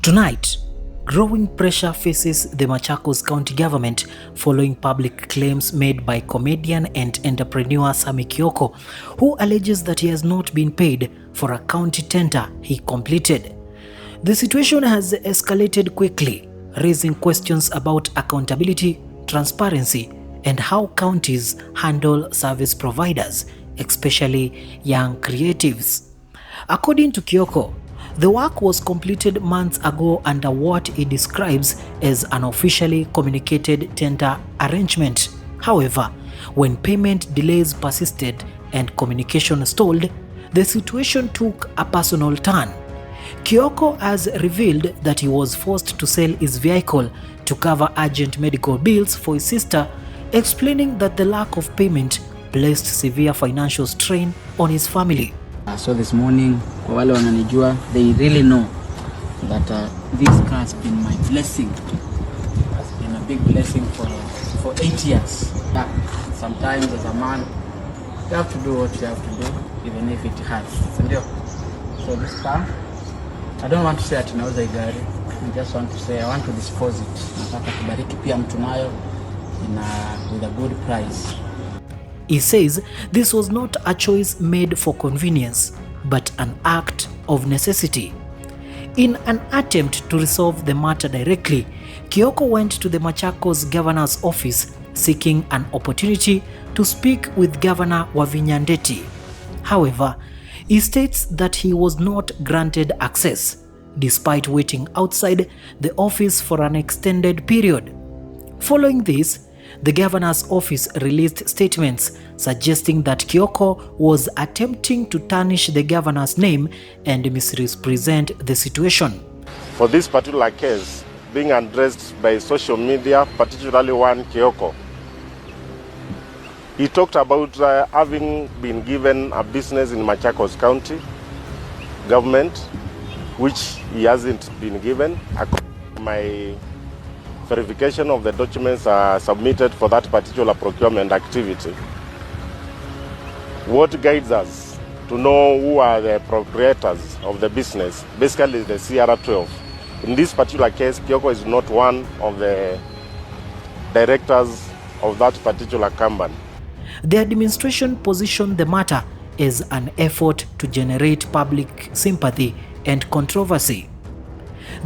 Tonight, growing pressure faces the Machakos County government following public claims made by comedian and entrepreneur Sammy Kioko, who alleges that he has not been paid for a county tender he completed. The situation has escalated quickly, raising questions about accountability, transparency, and how counties handle service providers, especially young creatives. According to Kioko, the work was completed months ago under what he describes as an officially communicated tender arrangement. However, when payment delays persisted and communication stalled, the situation took a personal turn. Kioko has revealed that he was forced to sell his vehicle to cover urgent medical bills for his sister, explaining that the lack of payment placed severe financial strain on his family. So this morning, kwa wale wananijua, they really know that this car has been my blessing. It's been a big blessing for 8 years. Yeah. Sometimes as a man, you have to do what you have to do, even if it hurts. So this car, I don't want to say ati nauza gari. I just want to say I want to dispose it. Nataka kubariki pia mtu nayo with a good price. He says this was not a choice made for convenience, but an act of necessity. In an attempt to resolve the matter directly, Kioko went to the Machakos governor's office seeking an opportunity to speak with Governor Wavinya. However, he states that he was not granted access, despite waiting outside the office for an extended period. Following this, the governor's office released statements suggesting that Kioko was attempting to tarnish the governor's name and misrepresent the situation. For this particular case being addressed by social media, particularly one Kioko, he talked about having been given a business in Machakos County government, which he hasn't been given. My verification of the documents are submitted for that particular procurement activity. What guides us to know who are the proprietors of the business, basically the CR12. In this particular case, Kioko is not one of the directors of that particular company. The administration positioned the matter as an effort to generate public sympathy and controversy.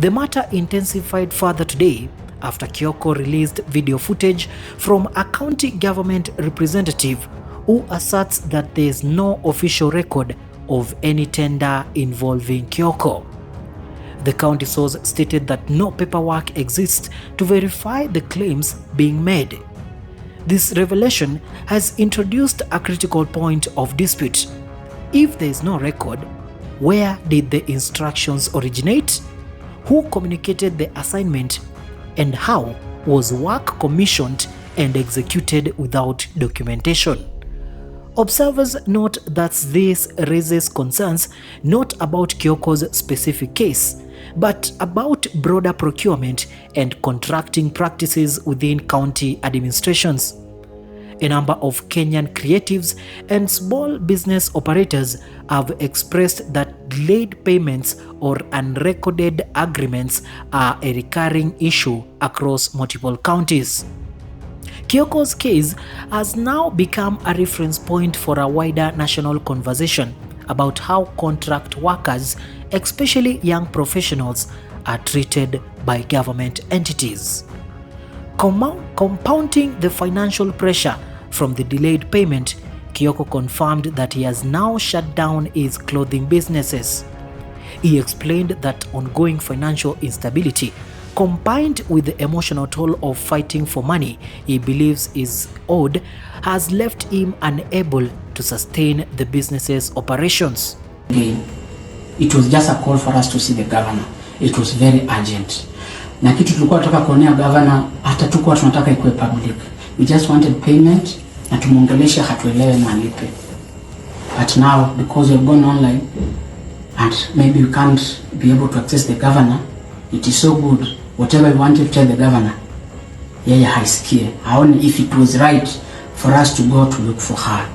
The matter intensified further today after Kioko released video footage from a county government representative who asserts that there is no official record of any tender involving Kioko. The county source stated that no paperwork exists to verify the claims being made. This revelation has introduced a critical point of dispute. If there is no record, where did the instructions originate? Who communicated the assignment? And how was work commissioned and executed without documentation? Observers note that this raises concerns not about Kioko's specific case, but about broader procurement and contracting practices within county administrations. A number of Kenyan creatives and small business operators have expressed that delayed payments or unrecorded agreements are a recurring issue across multiple counties. Kioko's case has now become a reference point for a wider national conversation about how contract workers, especially young professionals, are treated by government entities. Compounding the financial pressure from the delayed payment, Kioko confirmed that he has now shut down his clothing businesses. He explained that ongoing financial instability, combined with the emotional toll of fighting for money he believes is owed, has left him unable to sustain the business's operations. It was just a call for us to see the governor. It was very urgent. Na kitu tulikuwa tunataka kuonea governor, hata tulikuwa tunataka ikuwe public. We just wanted payment na tumuongeleshe hatuelewe malipe. But now, because we have gone online and maybe we can't be able to access the governor, it is so good. Whatever we wanted to tell the governor, yeye haisikie. Haoni if it was right for us to go to look for her.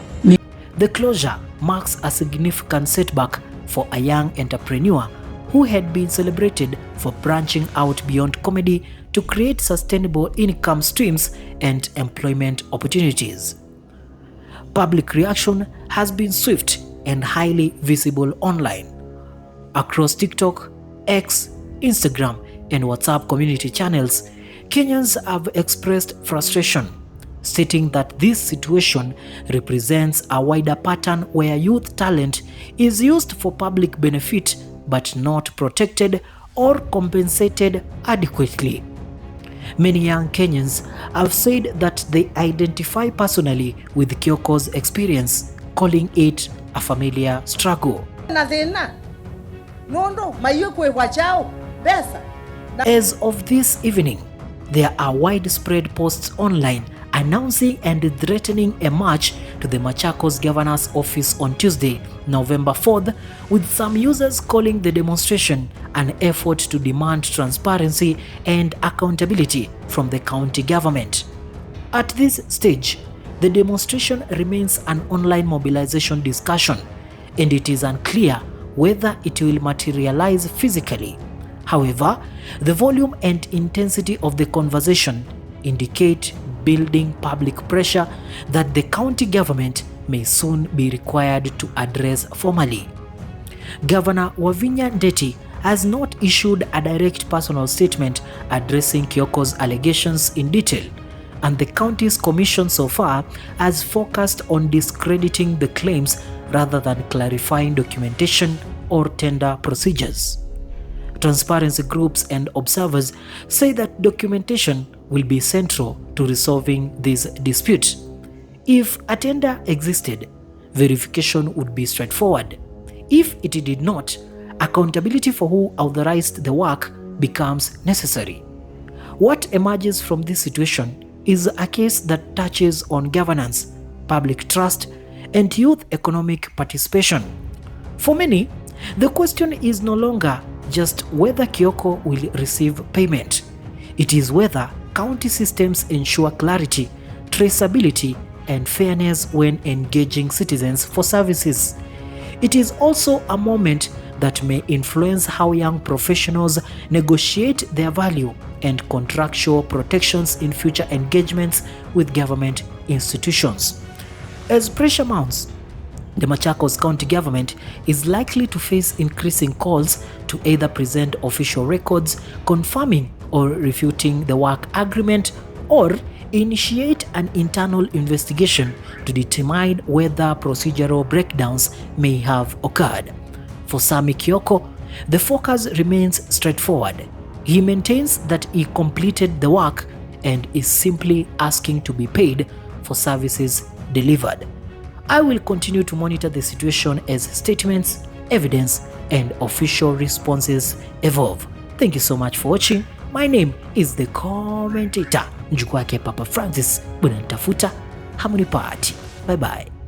The closure marks a significant setback for a young entrepreneur who had been celebrated for branching out beyond comedy to create sustainable income streams and employment opportunities. Public reaction has been swift and highly visible online. Across TikTok, X, Instagram, and WhatsApp community channels, Kenyans have expressed frustration, stating that this situation represents a wider pattern where youth talent is used for public benefit but not protected or compensated adequately. Many young Kenyans have said that they identify personally with Kioko's experience, calling it a familiar struggle. As of this evening, there are widespread posts online announcing and threatening a march to the Machakos governor's office on Tuesday, November 4th, with some users calling the demonstration an effort to demand transparency and accountability from the county government. At this stage, the demonstration remains an online mobilization discussion, and it is unclear whether it will materialize physically. However, the volume and intensity of the conversation indicate building public pressure that the county government may soon be required to address formally. Governor Wavinya has not issued a direct personal statement addressing Kioko's allegations in detail, and the county's commission so far has focused on discrediting the claims rather than clarifying documentation or tender procedures. Transparency groups and observers say that documentation will be central to resolving this dispute. If a tender existed, verification would be straightforward. If it did not, accountability for who authorized the work becomes necessary. What emerges from this situation is a case that touches on governance, public trust, and youth economic participation. For many, the question is no longer just whether Kioko will receive payment. It is whether county systems ensure clarity, traceability, and fairness when engaging citizens for services. It is also a moment that may influence how young professionals negotiate their value and contractual protections in future engagements with government institutions. As pressure mounts, the Machakos County government is likely to face increasing calls to either present official records confirming or refuting the work agreement, or initiate an internal investigation to determine whether procedural breakdowns may have occurred. For Sammy Kioko, the focus remains straightforward. He maintains that he completed the work and is simply asking to be paid for services delivered. I will continue to monitor the situation as statements, evidence, and official responses evolve. Thank you so much for watching. My name is the commentator, mjukuu wake Papa Francis. Bwana nitafuta, hamunipati. Bye bye.